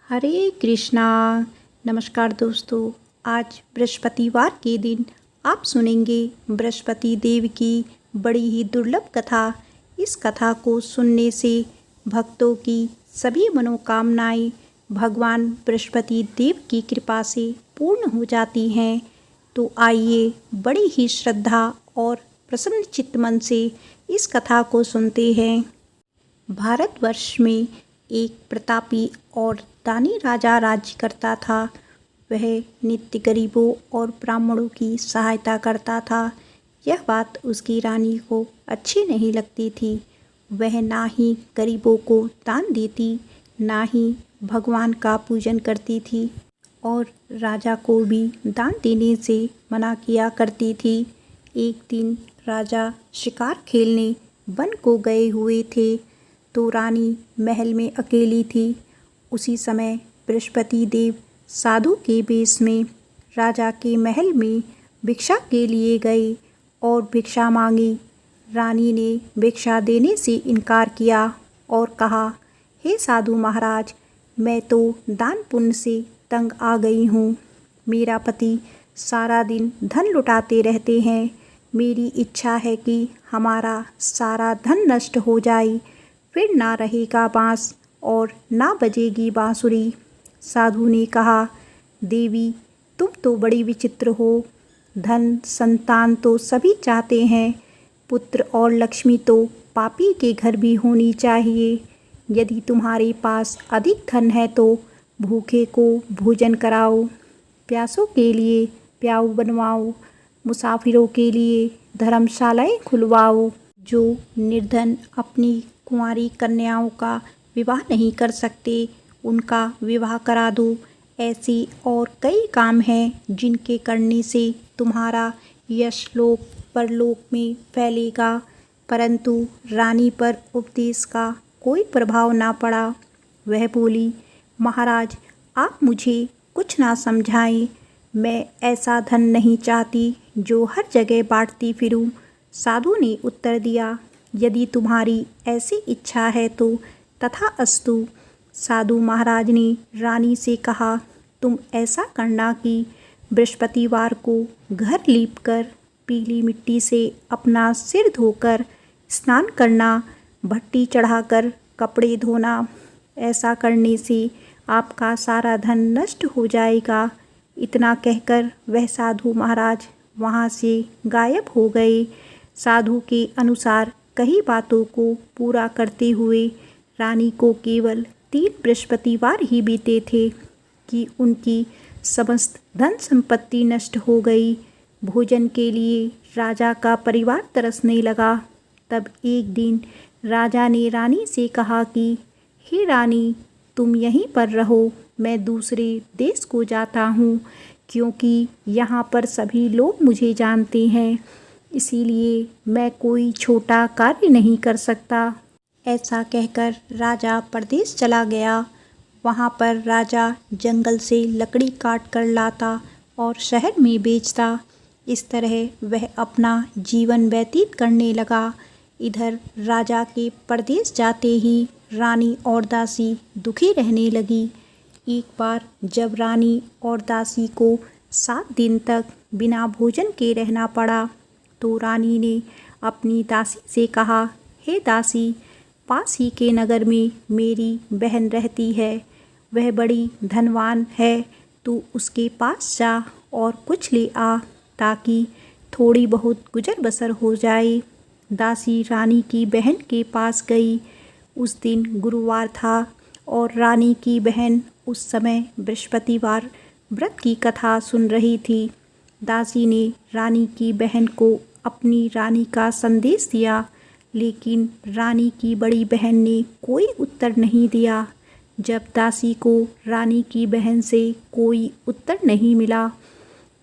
हरे कृष्णा। नमस्कार दोस्तों। आज बृहस्पतिवार के दिन आप सुनेंगे बृहस्पति देव की बड़ी ही दुर्लभ कथा। इस कथा को सुनने से भक्तों की सभी मनोकामनाएं भगवान बृहस्पति देव की कृपा से पूर्ण हो जाती हैं। तो आइए बड़ी ही श्रद्धा और प्रसन्न चित्त मन से इस कथा को सुनते हैं। भारतवर्ष में एक प्रतापी और दानी राजा राज्य करता था। वह नित्य गरीबों और ब्राह्मणों की सहायता करता था। यह बात उसकी रानी को अच्छी नहीं लगती थी। वह ना ही गरीबों को दान देती, ना ही भगवान का पूजन करती थी और राजा को भी दान देने से मना किया करती थी। एक दिन राजा शिकार खेलने वन को गए हुए थे तो रानी महल में अकेली थी। उसी समय बृहस्पति देव साधु के वेश में राजा के महल में भिक्षा के लिए गए और भिक्षा मांगी। रानी ने भिक्षा देने से इनकार किया और कहा, हे साधु महाराज, मैं तो दान पुण्य से तंग आ गई हूँ। मेरा पति सारा दिन धन लुटाते रहते हैं। मेरी इच्छा है कि हमारा सारा धन नष्ट हो जाए, फिर ना रहेगा बाँस और ना बजेगी बांसुरी। साधु ने कहा, देवी, तुम तो बड़ी विचित्र हो। धन संतान तो सभी चाहते हैं, पुत्र और लक्ष्मी तो पापी के घर भी होनी चाहिए। यदि तुम्हारे पास अधिक धन है तो भूखे को भोजन कराओ, प्यासों के लिए प्याऊ बनवाओ, मुसाफिरों के लिए धर्मशालाएं खुलवाओ। जो निर्धन अपनी कुंवारी कन्याओं का विवाह नहीं कर सकते, उनका विवाह करा दो। ऐसे और कई काम हैं जिनके करने से तुम्हारा यश लोक परलोक में फैलेगा। परंतु रानी पर उपदेश का कोई प्रभाव ना पड़ा। वह बोली, महाराज, आप मुझे कुछ ना समझाएं। मैं ऐसा धन नहीं चाहती जो हर जगह बांटती फिरूं। साधु ने उत्तर दिया, यदि तुम्हारी ऐसी इच्छा है तो तथास्तु। साधु महाराज ने रानी से कहा, तुम ऐसा करना कि बृहस्पतिवार को घर लीपकर पीली मिट्टी से अपना सिर धोकर स्नान करना, भट्टी चढ़ाकर कपड़े धोना। ऐसा करने से आपका सारा धन नष्ट हो जाएगा। इतना कहकर वह साधु महाराज वहाँ से गायब हो गए। साधु के अनुसार कई बातों को पूरा करते हुए रानी को केवल 3 बृहस्पतिवार ही बीते थे कि उनकी समस्त धन संपत्ति नष्ट हो गई। भोजन के लिए राजा का परिवार तरसने लगा। तब एक दिन राजा ने रानी से कहा कि हे रानी, तुम यहीं पर रहो, मैं दूसरे देश को जाता हूँ, क्योंकि यहाँ पर सभी लोग मुझे जानते हैं, इसीलिए मैं कोई छोटा कार्य नहीं कर सकता। ऐसा कहकर राजा परदेश चला गया। वहाँ पर राजा जंगल से लकड़ी काट कर लाता और शहर में बेचता। इस तरह वह अपना जीवन व्यतीत करने लगा। इधर राजा के परदेश जाते ही रानी और दासी दुखी रहने लगी। एक बार जब रानी और दासी को 7 दिन तक बिना भोजन के रहना पड़ा तो रानी ने अपनी दासी से कहा, हे दासी, पास ही के नगर में मेरी बहन रहती है, वह बड़ी धनवान है, तू उसके पास जा और कुछ ले आ ताकि थोड़ी बहुत गुजर बसर हो जाए। दासी रानी की बहन के पास गई। उस दिन गुरुवार था और रानी की बहन उस समय बृहस्पतिवार व्रत की कथा सुन रही थी। दासी ने रानी की बहन को अपनी रानी का संदेश दिया, लेकिन रानी की बड़ी बहन ने कोई उत्तर नहीं दिया। जब दासी को रानी की बहन से कोई उत्तर नहीं मिला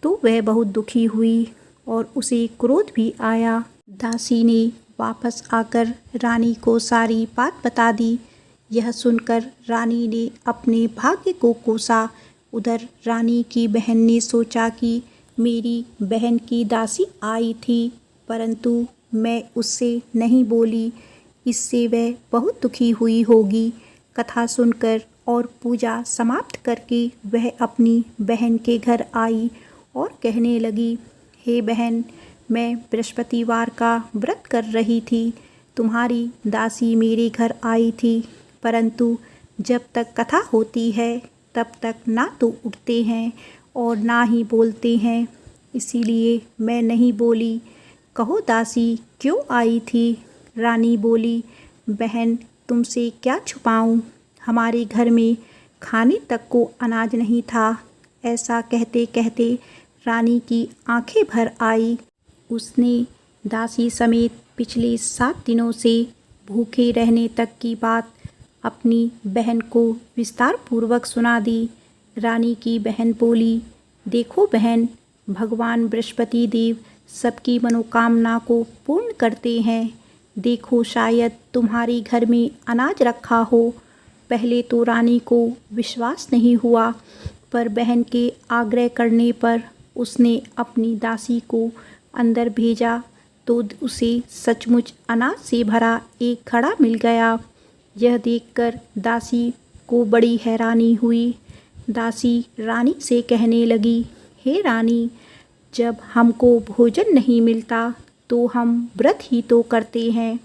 तो वह बहुत दुखी हुई और उसे क्रोध भी आया। दासी ने वापस आकर रानी को सारी बात बता दी। यह सुनकर रानी ने अपने भाग्य को कोसा। उधर रानी की बहन ने सोचा कि मेरी बहन की दासी आई थी, परंतु मैं उससे नहीं बोली, इससे वह बहुत दुखी हुई होगी। कथा सुनकर और पूजा समाप्त करके वह अपनी बहन के घर आई और कहने लगी, हे बहन, मैं बृहस्पतिवार का व्रत कर रही थी। तुम्हारी दासी मेरे घर आई थी, परंतु जब तक कथा होती है तब तक ना तो उठते हैं और ना ही बोलते हैं, इसीलिए मैं नहीं बोली। कहो दासी क्यों आई थी? रानी बोली, बहन तुमसे क्या छुपाऊं, हमारे घर में खाने तक को अनाज नहीं था। ऐसा कहते कहते रानी की आंखें भर आई। उसने दासी समेत पिछले 7 दिनों से भूखे रहने तक की बात अपनी बहन को विस्तार पूर्वक सुना दी। रानी की बहन बोली, देखो बहन, भगवान बृहस्पति देव सबकी मनोकामना को पूर्ण करते हैं। देखो शायद तुम्हारे घर में अनाज रखा हो। पहले तो रानी को विश्वास नहीं हुआ, पर बहन के आग्रह करने पर उसने अपनी दासी को अंदर भेजा तो उसे सचमुच अनाज से भरा एक घड़ा मिल गया। यह देखकर दासी को बड़ी हैरानी हुई। दासी रानी से कहने लगी, हे रानी, जब हमको भोजन नहीं मिलता तो हम व्रत ही तो करते हैं,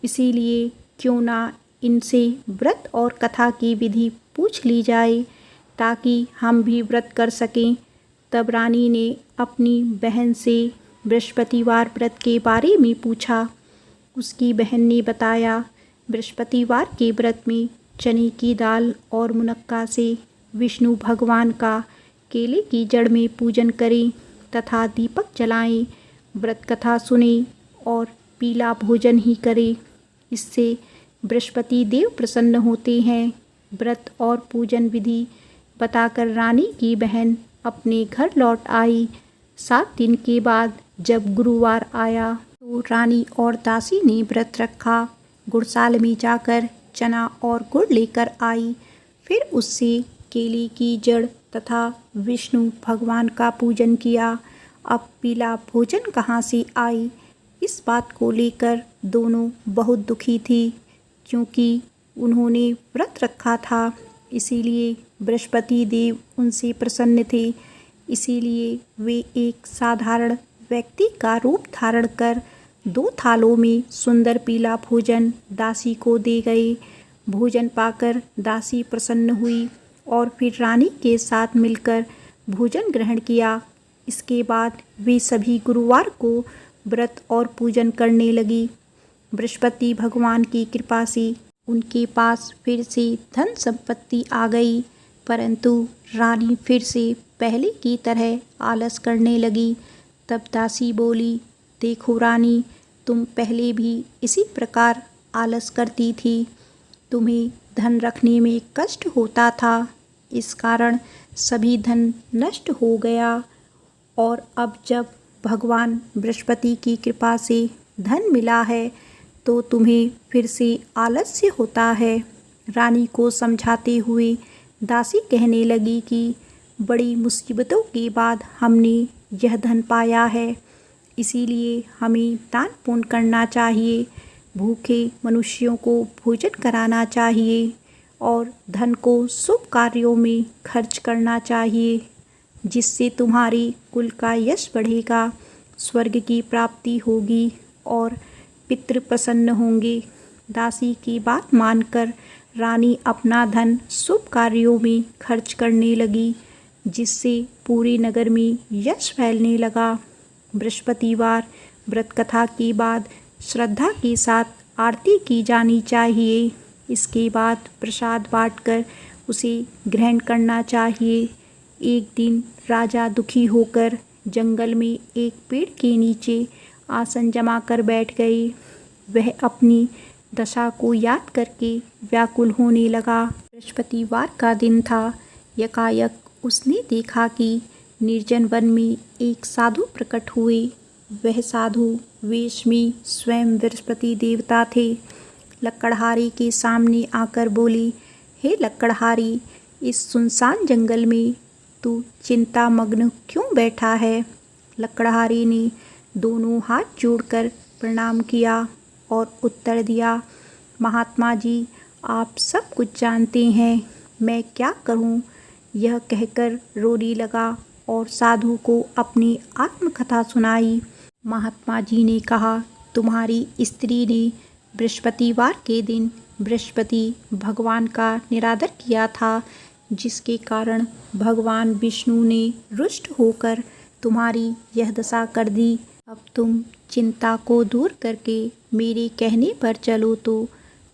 इसीलिए क्यों ना इनसे व्रत और कथा की विधि पूछ ली जाए ताकि हम भी व्रत कर सकें। तब रानी ने अपनी बहन से बृहस्पतिवार व्रत के बारे में पूछा। उसकी बहन ने बताया, बृहस्पतिवार के व्रत में चने की दाल और मुनक्का से विष्णु भगवान का केले की जड़ में पूजन करें तथा दीपक जलाएं, व्रत कथा सुनें और पीला भोजन ही करें। इससे बृहस्पति देव प्रसन्न होते हैं। व्रत और पूजन विधि बताकर रानी की बहन अपने घर लौट आई। 7 दिन के बाद जब गुरुवार आया तो रानी और दासी ने व्रत रखा। गुड़साल में जाकर चना और गुड़ लेकर आई। फिर उससे केले की जड़ तथा विष्णु भगवान का पूजन किया। अब पीला भोजन कहाँ से आई, इस बात को लेकर दोनों बहुत दुखी थी, क्योंकि उन्होंने व्रत रखा था, इसीलिए बृहस्पति देव उनसे प्रसन्न थे। इसीलिए वे एक साधारण व्यक्ति का रूप धारण कर 2 थालों में सुंदर पीला भोजन दासी को दे गए। भोजन पाकर दासी प्रसन्न हुई और फिर रानी के साथ मिलकर भोजन ग्रहण किया। इसके बाद वे सभी गुरुवार को व्रत और पूजन करने लगी। बृहस्पति भगवान की कृपा से उनके पास फिर से धन संपत्ति आ गई, परंतु रानी फिर से पहले की तरह आलस करने लगी। तब दासी बोली, देखो रानी, तुम पहले भी इसी प्रकार आलस करती थी। तुम्हें धन रखने में कष्ट होता था, इस कारण सभी धन नष्ट हो गया, और अब जब भगवान बृहस्पति की कृपा से धन मिला है तो तुम्हें फिर से आलस्य होता है। रानी को समझाते हुए दासी कहने लगी कि बड़ी मुसीबतों के बाद हमने यह धन पाया है, इसीलिए हमें दान पुण्य करना चाहिए, भूखे मनुष्यों को भोजन कराना चाहिए और धन को शुभ कार्यों में खर्च करना चाहिए, जिससे तुम्हारी कुल का यश बढ़ेगा, स्वर्ग की प्राप्ति होगी और पितृ प्रसन्न होंगे। दासी की बात मानकर रानी अपना धन शुभ कार्यों में खर्च करने लगी, जिससे पूरे नगर में यश फैलने लगा। बृहस्पतिवार व्रत कथा के बाद श्रद्धा के साथ आरती की जानी चाहिए। इसके बाद प्रसाद बांटकर उसे ग्रहण करना चाहिए। एक दिन राजा दुखी होकर जंगल में एक पेड़ के नीचे आसन जमा कर बैठ गए। वह अपनी दशा को याद करके व्याकुल होने लगा। बृहस्पतिवार का दिन था। यकायक उसने देखा कि निर्जन वन में एक साधु प्रकट हुए। वह साधु वेश में स्वयं बृहस्पति देवता थे। लकड़हारी के सामने आकर बोली, हे लकड़हारी, इस सुनसान जंगल में तू चिंतामग्न क्यों बैठा है? लकड़हारी ने दोनों हाथ जोड़कर प्रणाम किया और उत्तर दिया, महात्मा जी, आप सब कुछ जानते हैं, मैं क्या करूं? यह कहकर रोने लगा और साधु को अपनी आत्मकथा सुनाई। महात्मा जी ने कहा, तुम्हारी स्त्री ने बृहस्पतिवार के दिन बृहस्पति भगवान का निरादर किया था, जिसके कारण भगवान विष्णु ने रुष्ट होकर तुम्हारी यह दशा कर दी। अब तुम चिंता को दूर करके मेरे कहने पर चलो तो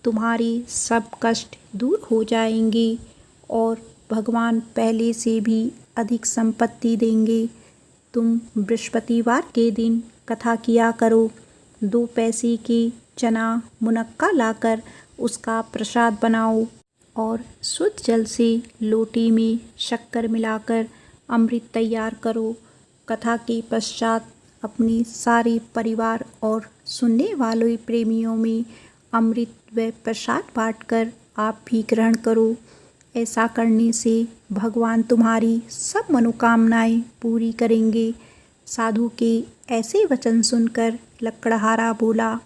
तुम्हारे सब कष्ट दूर हो जाएंगे और भगवान पहले से भी अधिक संपत्ति देंगे। तुम बृहस्पतिवार के दिन कथा किया करो। 2 पैसे के चना मुनक्का लाकर उसका प्रसाद बनाओ और शुद्ध जल से लोटे में शक्कर मिलाकर अमृत तैयार करो। कथा के पश्चात अपने सारे परिवार और सुनने वाले प्रेमियों में अमृत व प्रसाद बांटकर आप भी ग्रहण करो। ऐसा करने से भगवान तुम्हारी सब मनोकामनाएं पूरी करेंगे। साधु के ऐसे वचन सुनकर लकड़हारा बोला,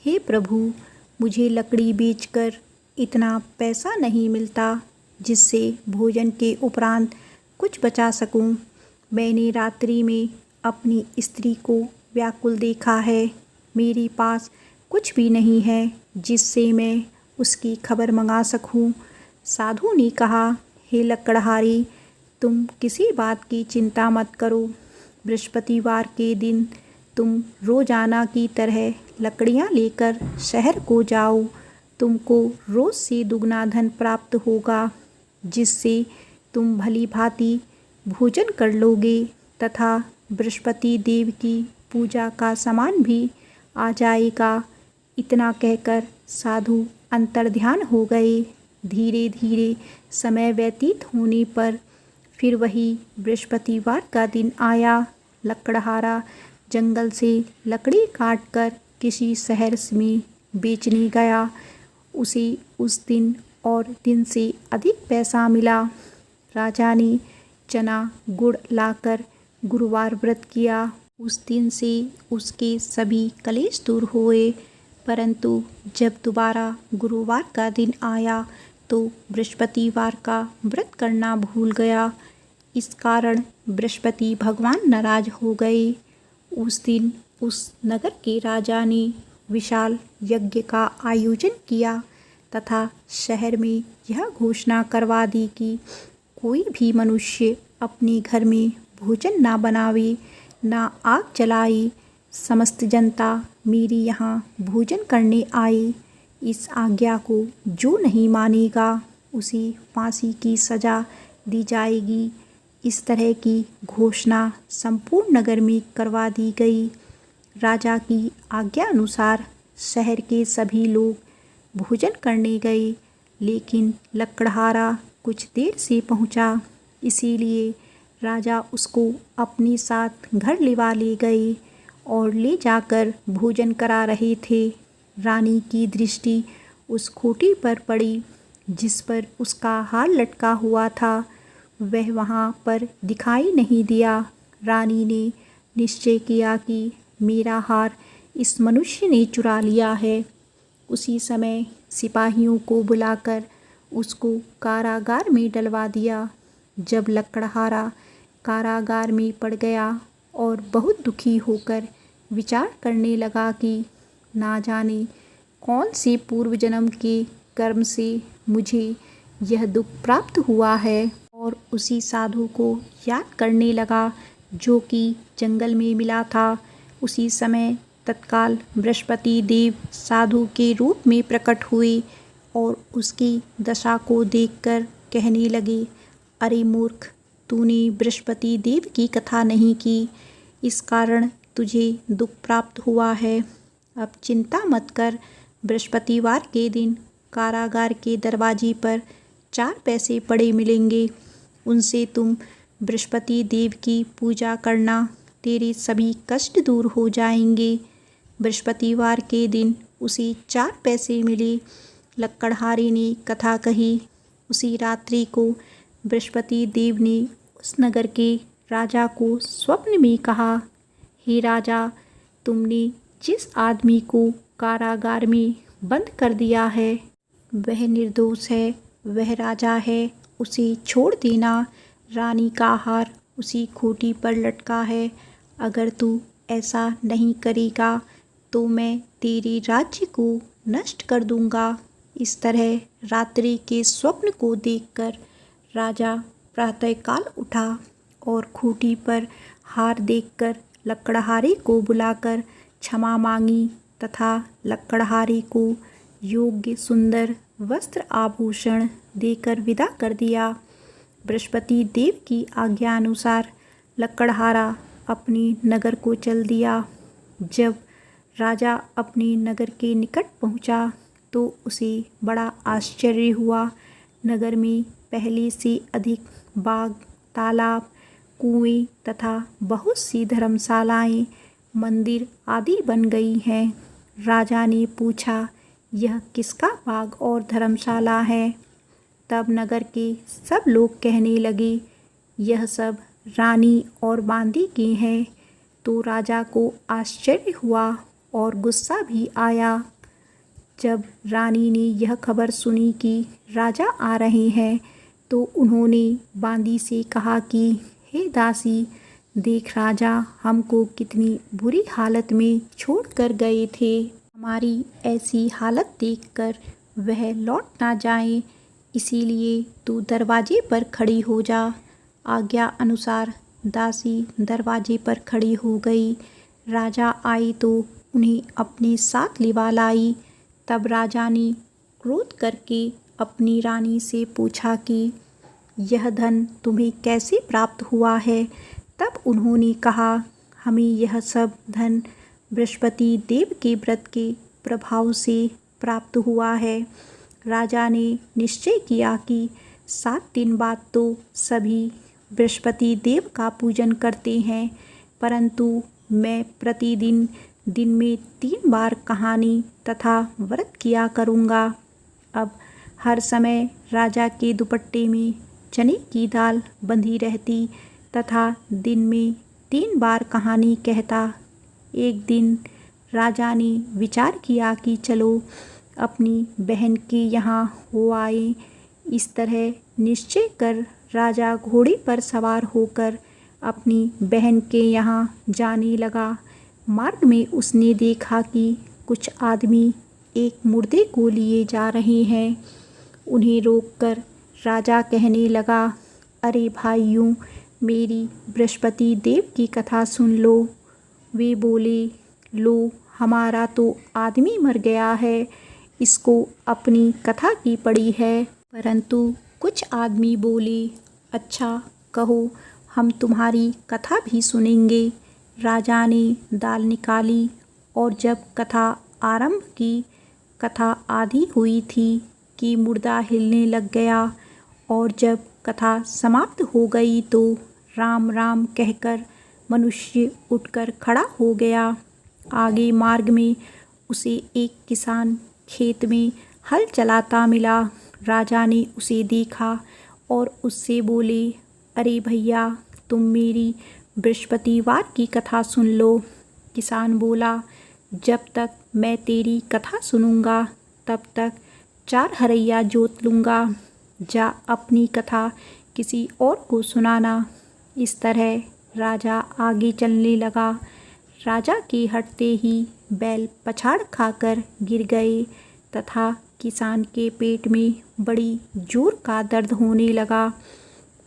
हे प्रभु, मुझे लकड़ी बेचकर इतना पैसा नहीं मिलता जिससे भोजन के उपरांत कुछ बचा सकूं। मैंने रात्रि में अपनी स्त्री को व्याकुल देखा है। मेरे पास कुछ भी नहीं है जिससे मैं उसकी खबर मंगा सकूं। साधु ने कहा, हे लकड़हारे, तुम किसी बात की चिंता मत करो। बृहस्पतिवार के दिन तुम रोजाना की तरह लकड़ियां लेकर शहर को जाओ। तुमको रोज से दुगना धन प्राप्त होगा, जिससे तुम भली भांति भोजन कर लोगे तथा बृहस्पति देव की पूजा का सामान भी आ जाएगा। इतना कहकर साधु अंतर्ध्यान हो गए। धीरे धीरे समय व्यतीत होने पर फिर वही बृहस्पतिवार का दिन आया। लकड़हारा जंगल से लकड़ी काटकर किसी शहर में बेचने गया। उसे उस दिन और दिन से अधिक पैसा मिला। राजा ने चना गुड़ लाकर गुरुवार व्रत किया। उस दिन से उसके सभी कलेश दूर हुए। परंतु जब दोबारा गुरुवार का दिन आया तो बृहस्पतिवार का व्रत करना भूल गया। इस कारण बृहस्पति भगवान नाराज हो गए। उस दिन उस नगर के राजा ने विशाल यज्ञ का आयोजन किया तथा शहर में यह घोषणा करवा दी कि कोई भी मनुष्य अपने घर में भोजन ना बनावे, ना आग जलाए। समस्त जनता मेरे यहाँ भोजन करने आए। इस आज्ञा को जो नहीं मानेगा उसे फांसी की सज़ा दी जाएगी। इस तरह की घोषणा संपूर्ण नगर में करवा दी गई। राजा की आज्ञा अनुसार शहर के सभी लोग भोजन करने गए, लेकिन लकड़हारा कुछ देर से पहुंचा, इसीलिए राजा उसको अपने साथ घर लिवा ले गए और ले जाकर भोजन करा रहे थे। रानी की दृष्टि उस खूंटी पर पड़ी जिस पर उसका हार लटका हुआ था। वह वहाँ पर दिखाई नहीं दिया। रानी ने निश्चय किया कि मेरा हार इस मनुष्य ने चुरा लिया है। उसी समय सिपाहियों को बुलाकर उसको कारागार में डलवा दिया। जब लकड़हारा कारागार में पड़ गया और बहुत दुखी होकर विचार करने लगा कि ना जाने कौन से पूर्व जन्म के कर्म से मुझे यह दुख प्राप्त हुआ है, और उसी साधु को याद करने लगा जो कि जंगल में मिला था। उसी समय तत्काल बृहस्पति देव साधु के रूप में प्रकट हुए और उसकी दशा को देखकर कहने लगे, अरे मूर्ख, तूने बृहस्पति देव की कथा नहीं की, इस कारण तुझे दुख प्राप्त हुआ है। अब चिंता मत कर। बृहस्पतिवार के दिन कारागार के दरवाजे पर 4 पैसे पड़े मिलेंगे। उनसे तुम बृहस्पति देव की पूजा करना, तेरे सभी कष्ट दूर हो जाएंगे। बृहस्पतिवार के दिन उसे 4 पैसे मिले। लकड़हारे ने कथा कही। उसी रात्रि को बृहस्पति देव ने उस नगर के राजा को स्वप्न में कहा, हे राजा, तुमने जिस आदमी को कारागार में बंद कर दिया है वह निर्दोष है, वह राजा है उसे छोड़ देना। रानी का हार उसी खूंटी पर लटका है। अगर तू ऐसा नहीं करेगा तो मैं तेरे राज्य को नष्ट कर दूंगा। इस तरह रात्रि के स्वप्न को देखकर राजा प्रातःकाल उठा और खूंटी पर हार देखकर लकड़हारे को बुलाकर क्षमा मांगी तथा लकड़हारे को योग्य सुंदर वस्त्र आभूषण देकर विदा कर दिया। बृहस्पति देव की आज्ञा अनुसार लकड़हारा अपनी नगर को चल दिया। जब राजा अपने नगर के निकट पहुंचा तो उसे बड़ा आश्चर्य हुआ। नगर में पहले से अधिक बाग, तालाब, कुएं तथा बहुत सी धर्मशालाएं, मंदिर आदि बन गई हैं। राजा ने पूछा, यह किसका बाग और धर्मशाला है? तब नगर के सब लोग कहने लगे, यह सब रानी और बांदी के हैं। तो राजा को आश्चर्य हुआ और गुस्सा भी आया। जब रानी ने यह खबर सुनी कि राजा आ रहे हैं तो उन्होंने बांदी से कहा कि हे दासी, देख राजा हमको कितनी बुरी हालत में छोड़ कर गए थे। हमारी ऐसी हालत देखकर वह लौट ना जाए, इसीलिए तू दरवाजे पर खड़ी हो जा। आज्ञा अनुसार दासी दरवाजे पर खड़ी हो गई। राजा आए तो उन्हें अपने साथ लिवा लाई। तब राजा ने क्रोध करके अपनी रानी से पूछा कि यह धन तुम्हें कैसे प्राप्त हुआ है? तब उन्होंने कहा, हमें यह सब धन बृहस्पति देव के व्रत के प्रभाव से प्राप्त हुआ है। राजा ने निश्चय किया कि 7 दिन बाद तो सभी बृहस्पति देव का पूजन करते हैं, परंतु मैं प्रतिदिन दिन में 3 बार कहानी तथा व्रत किया करूँगा। अब हर समय राजा के दुपट्टे में चने की दाल बंधी रहती तथा दिन में 3 बार कहानी कहता। एक दिन राजा ने विचार किया कि चलो अपनी बहन के यहाँ हो आए। इस तरह निश्चय कर राजा घोड़े पर सवार होकर अपनी बहन के यहाँ जाने लगा। मार्ग में उसने देखा कि कुछ आदमी एक मुर्दे को लिए जा रहे हैं। उन्हें रोककर राजा कहने लगा, अरे भाइयों, मेरी बृहस्पति देव की कथा सुन लो। वे बोले, लो हमारा तो आदमी मर गया है, इसको अपनी कथा की पड़ी है। परंतु कुछ आदमी बोले, अच्छा कहो, हम तुम्हारी कथा भी सुनेंगे। राजा ने दाल निकाली और जब कथा आरंभ की, कथा आधी हुई थी कि मुर्दा हिलने लग गया और जब कथा समाप्त हो गई तो राम राम कहकर मनुष्य उठकर खड़ा हो गया। आगे मार्ग में उसे एक किसान खेत में हल चलाता मिला। राजा ने उसे देखा और उससे बोले, अरे भैया, तुम मेरी बृहस्पतिवार की कथा सुन लो। किसान बोला, जब तक मैं तेरी कथा सुनूंगा तब तक 4 हरैया जोत लूँगा। जा अपनी कथा किसी और को सुनाना। इस तरह राजा आगे चलने लगा। राजा के हटते ही बैल पछाड़ खाकर गिर गए तथा किसान के पेट में बड़ी जोर का दर्द होने लगा।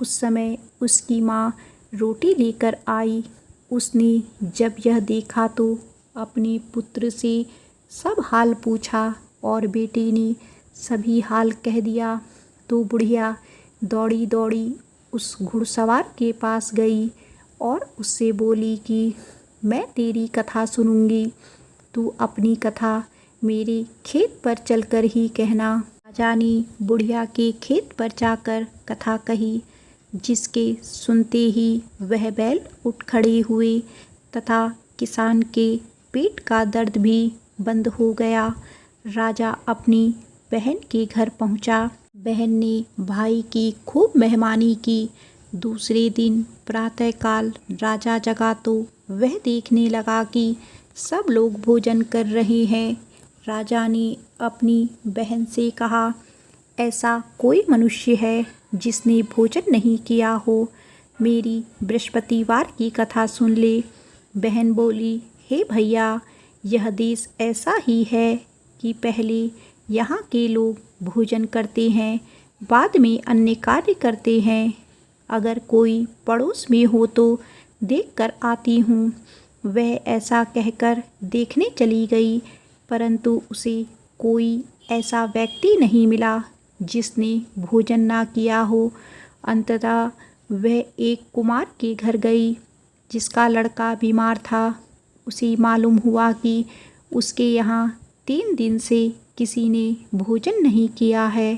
उस समय उसकी माँ रोटी लेकर आई। उसने जब यह देखा तो अपने पुत्र से सब हाल पूछा और बेटे ने सभी हाल कह दिया। तो बुढ़िया दौड़ी दौड़ी उस घुड़सवार के पास गई और उससे बोली कि मैं तेरी कथा सुनूंगी, तू अपनी कथा मेरे खेत पर चलकर ही कहना। राजा ने बुढ़िया के खेत पर जाकर कथा कही, जिसके सुनते ही वह बैल उठ खड़े हुए तथा किसान के पेट का दर्द भी बंद हो गया। राजा अपनी बहन के घर पहुंचा। बहन ने भाई की खूब मेहमानी की। दूसरे दिन प्रातःकाल राजा जगा तो वह देखने लगा कि सब लोग भोजन कर रहे हैं। राजा ने अपनी बहन से कहा, ऐसा कोई मनुष्य है जिसने भोजन नहीं किया हो, मेरी बृहस्पतिवार की कथा सुन ले। बहन बोली, हे भैया, यह देश ऐसा ही है कि पहले यहाँ के लोग भोजन करते हैं, बाद में अन्य कार्य करते हैं। अगर कोई पड़ोस में हो तो देख कर आती हूँ। वह ऐसा कहकर देखने चली गई, परंतु उसे कोई ऐसा व्यक्ति नहीं मिला जिसने भोजन ना किया हो। अंततः वह एक कुमार के घर गई जिसका लड़का बीमार था। उसे मालूम हुआ कि उसके यहाँ 3 दिन से किसी ने भोजन नहीं किया है।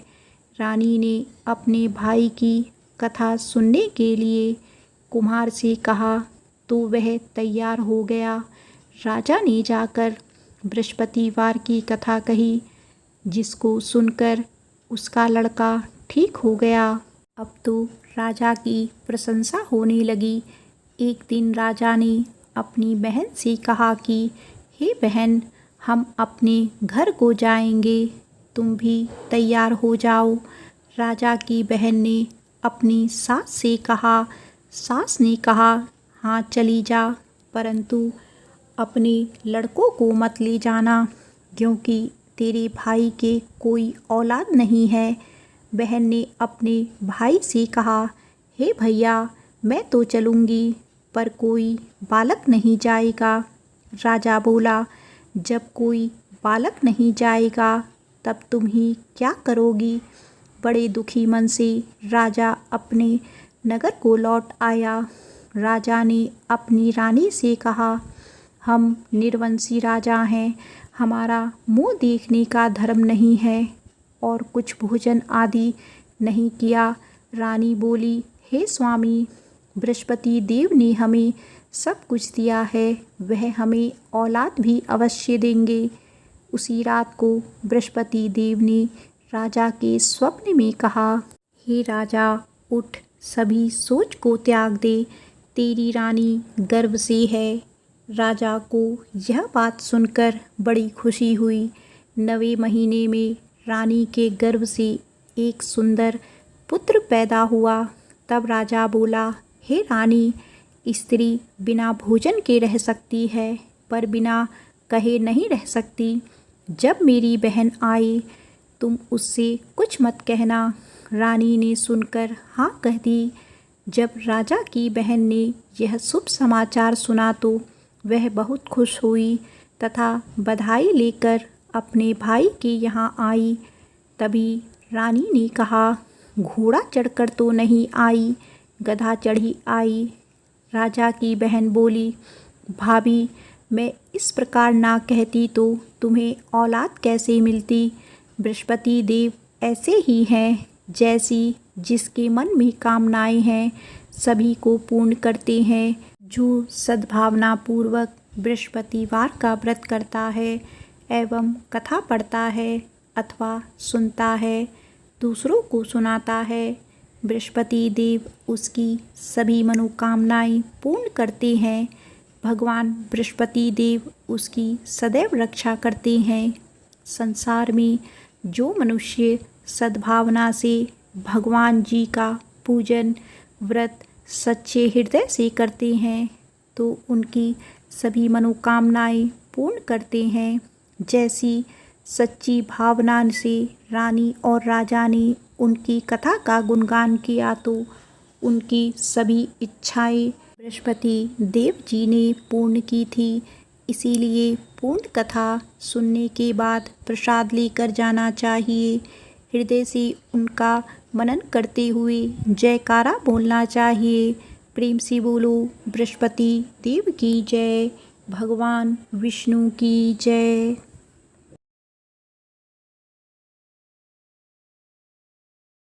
रानी ने अपने भाई की कथा सुनने के लिए कुम्हार से कहा तो वह तैयार हो गया। राजा ने जाकर बृहस्पतिवार की कथा कही, जिसको सुनकर उसका लड़का ठीक हो गया। अब तो राजा की प्रशंसा होने लगी। एक दिन राजा ने अपनी बहन से कहा कि हे बहन, हम अपने घर को जाएंगे, तुम भी तैयार हो जाओ। राजा की बहन ने अपनी सास से कहा। सास ने कहा, हाँ चली जा, परंतु अपने लड़कों को मत ले जाना, क्योंकि तेरे भाई के कोई औलाद नहीं है। बहन ने अपने भाई से कहा, हे भैया, मैं तो चलूँगी, पर कोई बालक नहीं जाएगा। राजा बोला, जब कोई बालक नहीं जाएगा तब तुम ही क्या करोगी। बड़े दुखी मन से राजा अपने नगर को लौट आया। राजा ने अपनी रानी से कहा, हम निर्वंशी राजा हैं, हमारा मुँह देखने का धर्म नहीं है, और कुछ भोजन आदि नहीं किया। रानी बोली, हे स्वामी, बृहस्पति देव ने हमें सब कुछ दिया है, वह हमें औलाद भी अवश्य देंगे। उसी रात को बृहस्पति देव ने राजा के स्वप्न में कहा, हे राजा, उठ, सभी सोच को त्याग दे, तेरी रानी गर्भ से है। राजा को यह बात सुनकर बड़ी खुशी हुई। 9वें महीने में रानी के गर्भ से एक सुंदर पुत्र पैदा हुआ। तब राजा बोला, हे रानी, स्त्री बिना भोजन के रह सकती है, पर बिना कहे नहीं रह सकती। जब मेरी बहन आए तुम उससे कुछ मत कहना। रानी ने सुनकर हाँ कह दी। जब राजा की बहन ने यह शुभ समाचार सुना तो वह बहुत खुश हुई तथा बधाई लेकर अपने भाई के यहाँ आई। तभी रानी ने कहा, घोड़ा चढ़कर तो नहीं आई, गधा चढ़ी आई। राजा की बहन बोली, भाभी, मैं इस प्रकार ना कहती तो तुम्हें औलाद कैसे मिलती। बृहस्पति देव ऐसे ही हैं, जैसी जिसके मन में कामनाएं हैं सभी को पूर्ण करते हैं। जो सद्भावना पूर्वक बृहस्पतिवार का व्रत करता है एवं कथा पढ़ता है अथवा सुनता है, दूसरों को सुनाता है, बृहस्पति देव उसकी सभी मनोकामनाएं पूर्ण करते हैं। भगवान बृहस्पति देव उसकी सदैव रक्षा करते हैं। संसार में जो मनुष्य सद्भावना से भगवान जी का पूजन व्रत सच्चे हृदय से करते हैं तो उनकी सभी मनोकामनाएं पूर्ण करते हैं। जैसी सच्ची भावना से रानी और राजा ने उनकी कथा का गुणगान किया तो उनकी सभी इच्छाएं बृहस्पति देव जी ने पूर्ण की थी। इसीलिए पूर्ण कथा सुनने के बाद प्रसाद लेकर जाना चाहिए। हृदय से उनका मनन करते हुए जयकारा बोलना चाहिए। प्रेम से बोलो, बृहस्पति देव की जय, भगवान विष्णु की जय।